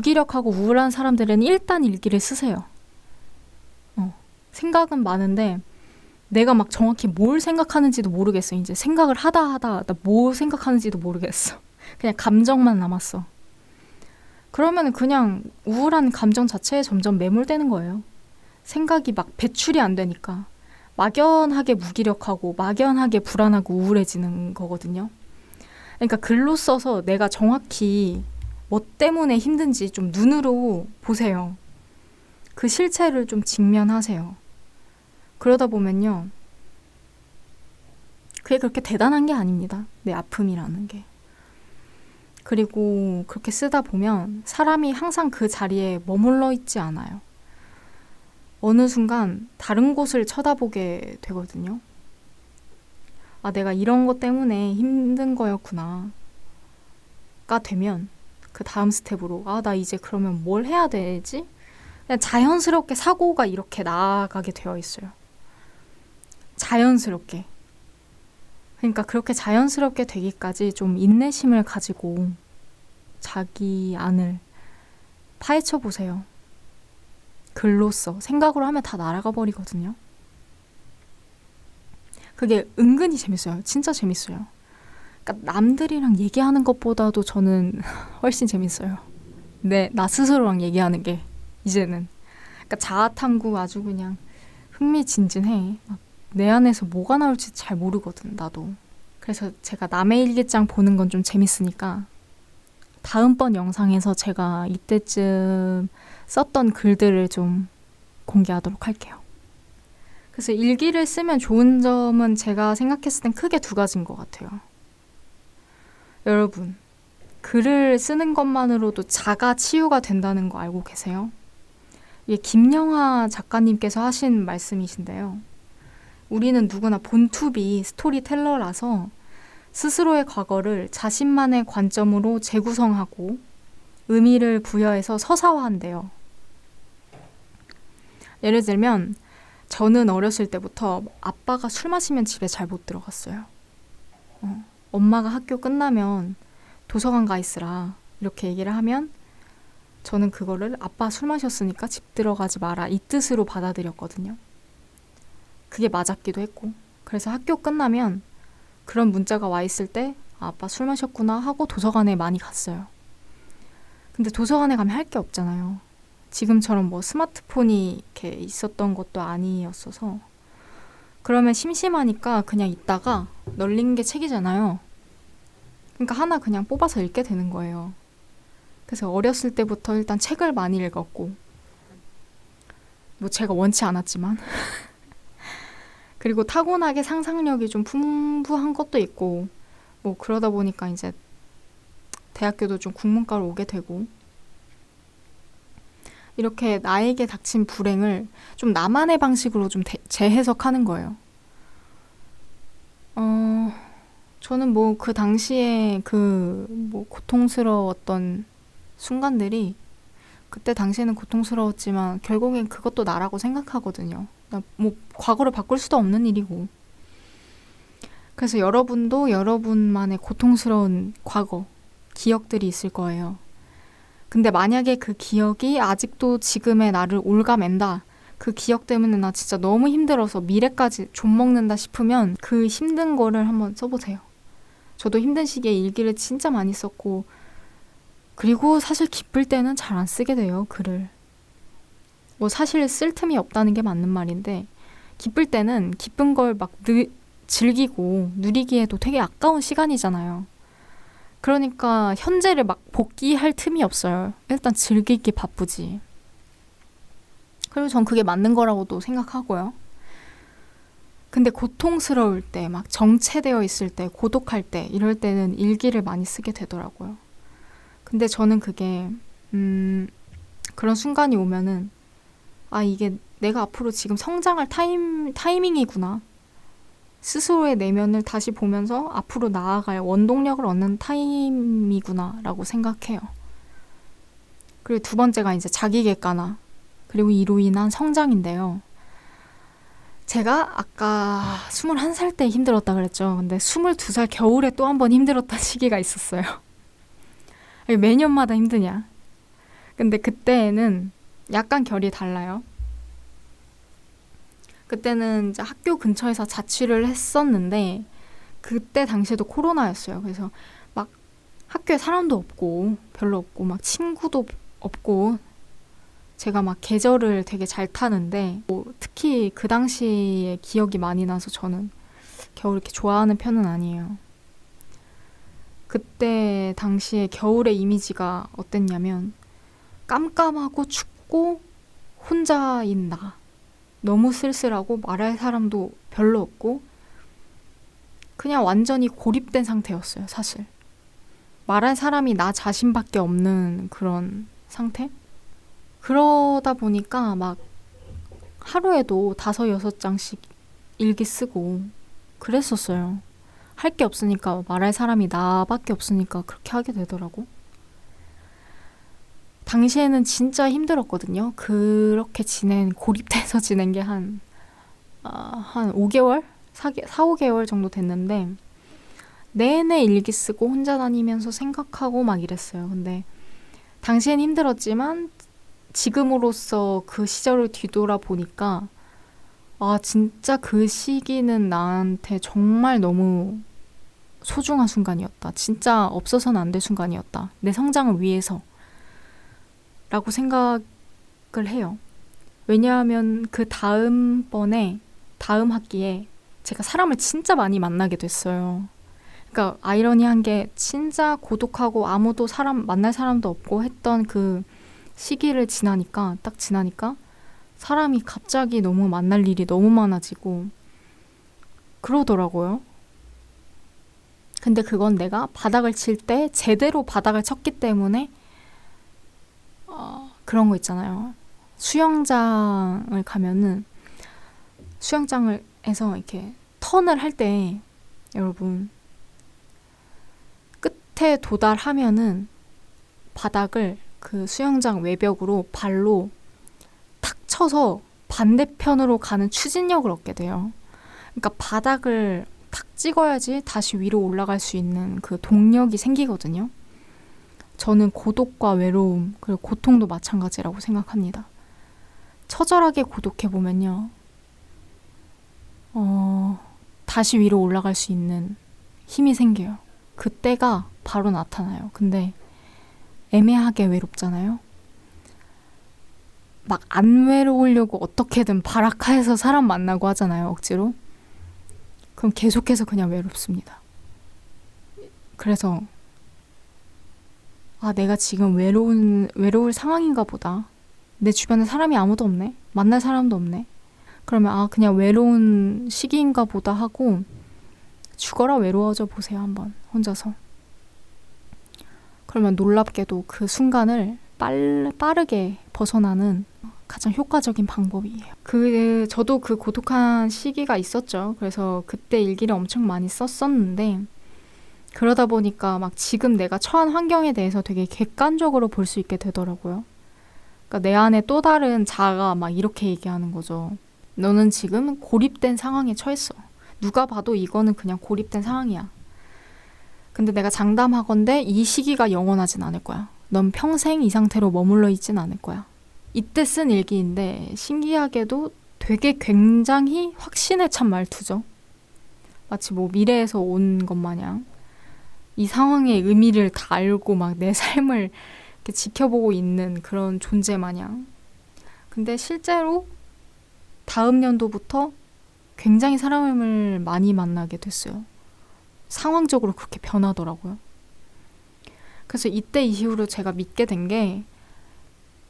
무기력하고 우울한 사람들은 일단 일기를 쓰세요. 생각은 많은데 내가 막 정확히 뭘 생각하는지도 모르겠어. 이제 생각을 하다 나 뭐 생각하는지도 모르겠어. 그냥 감정만 남았어. 그러면 그냥 우울한 감정 자체에 점점 매몰되는 거예요. 생각이 막 배출이 안 되니까 막연하게 무기력하고 막연하게 불안하고 우울해지는 거거든요. 그러니까 글로 써서 내가 정확히 뭐 때문에 힘든지 좀 눈으로 보세요. 그 실체를 좀 직면하세요. 그러다 보면요. 그게 그렇게 대단한 게 아닙니다. 내 아픔이라는 게. 그리고 그렇게 쓰다 보면 사람이 항상 그 자리에 머물러 있지 않아요. 어느 순간 다른 곳을 쳐다보게 되거든요. 아, 내가 이런 것 때문에 힘든 거였구나. 가 되면 그 다음 스텝으로 나 이제 그러면 뭘 해야 되지? 그냥 자연스럽게 사고가 이렇게 나아가게 되어 있어요. 자연스럽게. 그러니까 그렇게 자연스럽게 되기까지 좀 인내심을 가지고 자기 안을 파헤쳐 보세요. 글로써 생각으로 하면 다 날아가 버리거든요. 그게 은근히 재밌어요. 진짜 재밌어요. 그러니까 남들이랑 얘기하는 것보다도 저는 훨씬 재밌어요. 나 스스로랑 얘기하는 게 이제는. 그러니까 자아탐구 아주 그냥 흥미진진해. 막 내 안에서 뭐가 나올지 잘 모르거든, 나도. 그래서 제가 남의 일기장 보는 건 좀 재밌으니까 다음번 영상에서 제가 이때쯤 썼던 글들을 좀 공개하도록 할게요. 그래서 일기를 쓰면 좋은 점은 제가 생각했을 땐 크게 두 가지인 것 같아요. 여러분, 글을 쓰는 것만으로도 자가 치유가 된다는 거 알고 계세요? 이게 김영하 작가님께서 하신 말씀이신데요. 우리는 누구나 본투비 스토리텔러라서 스스로의 과거를 자신만의 관점으로 재구성하고 의미를 부여해서 서사화한대요. 예를 들면 저는 어렸을 때부터 아빠가 술 마시면 집에 잘 못 들어갔어요. 엄마가 학교 끝나면 도서관 가 있으라 이렇게 얘기를 하면 저는 그거를 아빠 술 마셨으니까 집 들어가지 마라 이 뜻으로 받아들였거든요. 그게 맞았기도 했고 그래서 학교 끝나면 그런 문자가 와 있을 때 아빠 술 마셨구나 하고 도서관에 많이 갔어요. 근데 도서관에 가면 할 게 없잖아요. 지금처럼 뭐 스마트폰이 이렇게 있었던 것도 아니었어서 그러면 심심하니까 그냥 있다가 널린 게 책이잖아요. 그러니까 하나 그냥 뽑아서 읽게 되는 거예요. 그래서 어렸을 때부터 일단 책을 많이 읽었고 뭐 제가 원치 않았지만 그리고 타고나게 상상력이 좀 풍부한 것도 있고 뭐 그러다 보니까 이제 대학교도 좀 국문과로 오게 되고 이렇게 나에게 닥친 불행을 좀 나만의 방식으로 좀 재해석하는 거예요. 저는 뭐 그 당시에 그 뭐 고통스러웠던 순간들이 그때 당시에는 고통스러웠지만 결국엔 그것도 나라고 생각하거든요. 뭐 과거를 바꿀 수도 없는 일이고. 그래서 여러분도 여러분만의 고통스러운 과거, 기억들이 있을 거예요. 근데 만약에 그 기억이 아직도 지금의 나를 옭아맨다. 그 기억 때문에 나 진짜 너무 힘들어서 미래까지 좀먹는다 싶으면 그 힘든 거를 한번 써보세요. 저도 힘든 시기에 일기를 진짜 많이 썼고 그리고 사실 기쁠 때는 잘 안 쓰게 돼요, 글을. 뭐 사실 쓸 틈이 없다는 게 맞는 말인데 기쁠 때는 기쁜 걸 막 즐기고 누리기에도 되게 아까운 시간이잖아요. 그러니까 현재를 막 복귀할 틈이 없어요. 일단 즐기기 바쁘지. 그리고 전 그게 맞는 거라고도 생각하고요. 근데 고통스러울 때, 막 정체되어 있을 때, 고독할 때 이럴 때는 일기를 많이 쓰게 되더라고요. 근데 저는 그게 그런 순간이 오면은 이게 내가 앞으로 지금 성장할 타이밍이구나. 스스로의 내면을 다시 보면서 앞으로 나아갈 원동력을 얻는 타임이구나 라고 생각해요. 그리고 두 번째가 이제 자기객관화 그리고 이로 인한 성장인데요. 제가 아까 21살 때 힘들었다 그랬죠. 근데 22살 겨울에 또 한 번 힘들었던 시기가 있었어요. 매년마다 힘드냐. 근데 그때는 약간 결이 달라요. 그때는 이제 학교 근처에서 자취를 했었는데 그때 당시에도 코로나였어요. 그래서 막 학교에 사람도 없고 별로 없고 막 친구도 없고 제가 막 계절을 되게 잘 타는데 특히 그 당시에 기억이 많이 나서 저는 겨울 이렇게 좋아하는 편은 아니에요. 그때 당시에 겨울의 이미지가 어땠냐면 깜깜하고 춥고 혼자인 나. 너무 쓸쓸하고 말할 사람도 별로 없고 그냥 완전히 고립된 상태였어요, 사실. 말할 사람이 나 자신밖에 없는 그런 상태? 그러다 보니까 막 하루에도 5-6장씩 일기 쓰고 그랬었어요. 할 게 없으니까 말할 사람이 나밖에 없으니까 그렇게 하게 되더라고. 당시에는 진짜 힘들었거든요. 그렇게 고립돼서 지낸 게 한 5개월? 4-5개월 정도 됐는데 내내 일기 쓰고 혼자 다니면서 생각하고 막 이랬어요. 근데 당시엔 힘들었지만 지금으로서 그 시절을 뒤돌아보니까 진짜 그 시기는 나한테 정말 너무 소중한 순간이었다. 진짜 없어서는 안 될 순간이었다. 내 성장을 위해서. 라고 생각을 해요. 왜냐하면 그 다음 학기에 제가 사람을 진짜 많이 만나게 됐어요. 그러니까 아이러니한 게 진짜 고독하고 아무도 만날 사람도 없고 했던 그 시기를 딱 지나니까 사람이 갑자기 너무 만날 일이 너무 많아지고 그러더라고요. 근데 그건 내가 바닥을 칠 때 제대로 바닥을 쳤기 때문에 그런 거 있잖아요. 수영장을 가면은 수영장에서 이렇게 턴을 할 때 여러분 끝에 도달하면은 바닥을 그 수영장 외벽으로 발로 탁 쳐서 반대편으로 가는 추진력을 얻게 돼요. 그러니까 바닥을 탁 찍어야지 다시 위로 올라갈 수 있는 그 동력이 생기거든요. 저는 고독과 외로움 그리고 고통도 마찬가지라고 생각합니다. 처절하게 고독해보면요. 다시 위로 올라갈 수 있는 힘이 생겨요. 그때가 바로 나타나요. 근데 애매하게 외롭잖아요. 막 안 외로우려고 어떻게든 바라카에서 사람 만나고 하잖아요. 억지로. 그럼 계속해서 그냥 외롭습니다. 그래서 내가 지금 외로울 상황인가 보다. 내 주변에 사람이 아무도 없네. 만날 사람도 없네. 그러면 그냥 외로운 시기인가 보다 하고 죽어라 외로워져 보세요. 한번 혼자서. 그러면 놀랍게도 그 순간을 빠르게 벗어나는 가장 효과적인 방법이에요. 저도 그 고독한 시기가 있었죠. 그래서 그때 일기를 엄청 많이 썼었는데 그러다 보니까 막 지금 내가 처한 환경에 대해서 되게 객관적으로 볼 수 있게 되더라고요. 그러니까 내 안에 또 다른 자아가 막 이렇게 얘기하는 거죠. 너는 지금 고립된 상황에 처했어. 누가 봐도 이거는 그냥 고립된 상황이야. 근데 내가 장담하건대 이 시기가 영원하진 않을 거야. 넌 평생 이 상태로 머물러 있진 않을 거야. 이때 쓴 일기인데 신기하게도 되게 굉장히 확신에 찬 말투죠. 마치 미래에서 온 것 마냥 이 상황의 의미를 다 알고 막 내 삶을 이렇게 지켜보고 있는 그런 존재 마냥. 근데 실제로 다음 연도부터 굉장히 사람을 많이 만나게 됐어요. 상황적으로 그렇게 변하더라고요. 그래서 이때 이후로 제가 믿게 된 게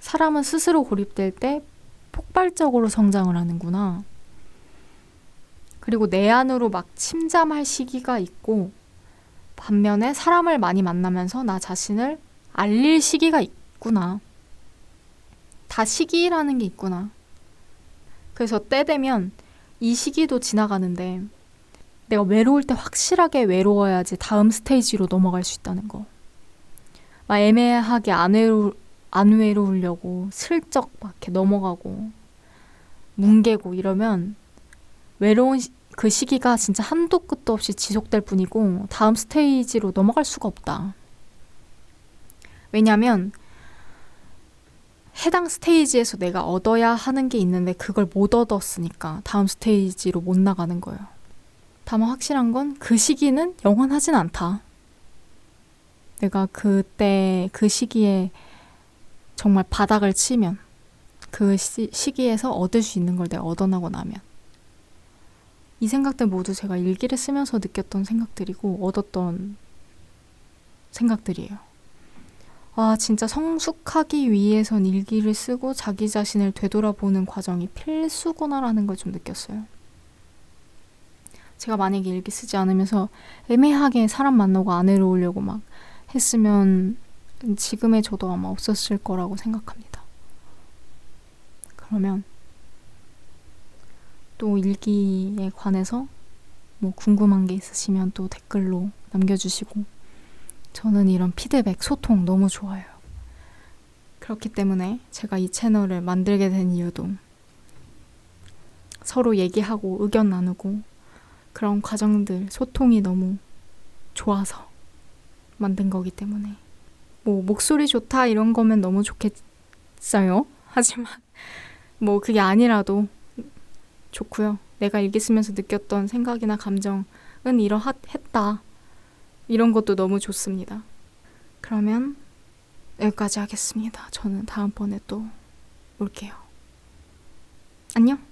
사람은 스스로 고립될 때 폭발적으로 성장을 하는구나. 그리고 내 안으로 막 침잠할 시기가 있고 반면에 사람을 많이 만나면서 나 자신을 알릴 시기가 있구나. 다 시기라는 게 있구나. 그래서 때 되면 이 시기도 지나가는데 내가 외로울 때 확실하게 외로워야지 다음 스테이지로 넘어갈 수 있다는 거. 막 애매하게 안 외로우려고 슬쩍 막 이렇게 넘어가고 뭉개고 이러면 외로운 그 시기가 진짜 한도 끝도 없이 지속될 뿐이고 다음 스테이지로 넘어갈 수가 없다. 왜냐면 해당 스테이지에서 내가 얻어야 하는 게 있는데 그걸 못 얻었으니까 다음 스테이지로 못 나가는 거예요. 다만 확실한 건 그 시기는 영원하진 않다. 내가 그때 그 시기에 정말 바닥을 치면 그 시기에서 얻을 수 있는 걸 내가 얻어나고 나면 이 생각들 모두 제가 일기를 쓰면서 느꼈던 생각들이고 얻었던 생각들이에요. 아, 진짜 성숙하기 위해선 일기를 쓰고 자기 자신을 되돌아보는 과정이 필수구나라는 걸 좀 느꼈어요. 제가 만약에 일기 쓰지 않으면서 애매하게 사람 만나고 안 외로우려고 막 했으면 지금의 저도 아마 없었을 거라고 생각합니다. 그러면 또 일기에 관해서 뭐 궁금한 게 있으시면 또 댓글로 남겨주시고 저는 이런 피드백, 소통 너무 좋아요. 그렇기 때문에 제가 이 채널을 만들게 된 이유도 서로 얘기하고 의견 나누고 그런 과정들, 소통이 너무 좋아서 만든 거기 때문에 뭐 목소리 좋다 이런 거면 너무 좋겠어요. 하지만 뭐 그게 아니라도 좋고요. 내가 일기 쓰면서 느꼈던 생각이나 감정은 이러했다. 이런 것도 너무 좋습니다. 그러면 여기까지 하겠습니다. 저는 다음번에 또 올게요. 안녕.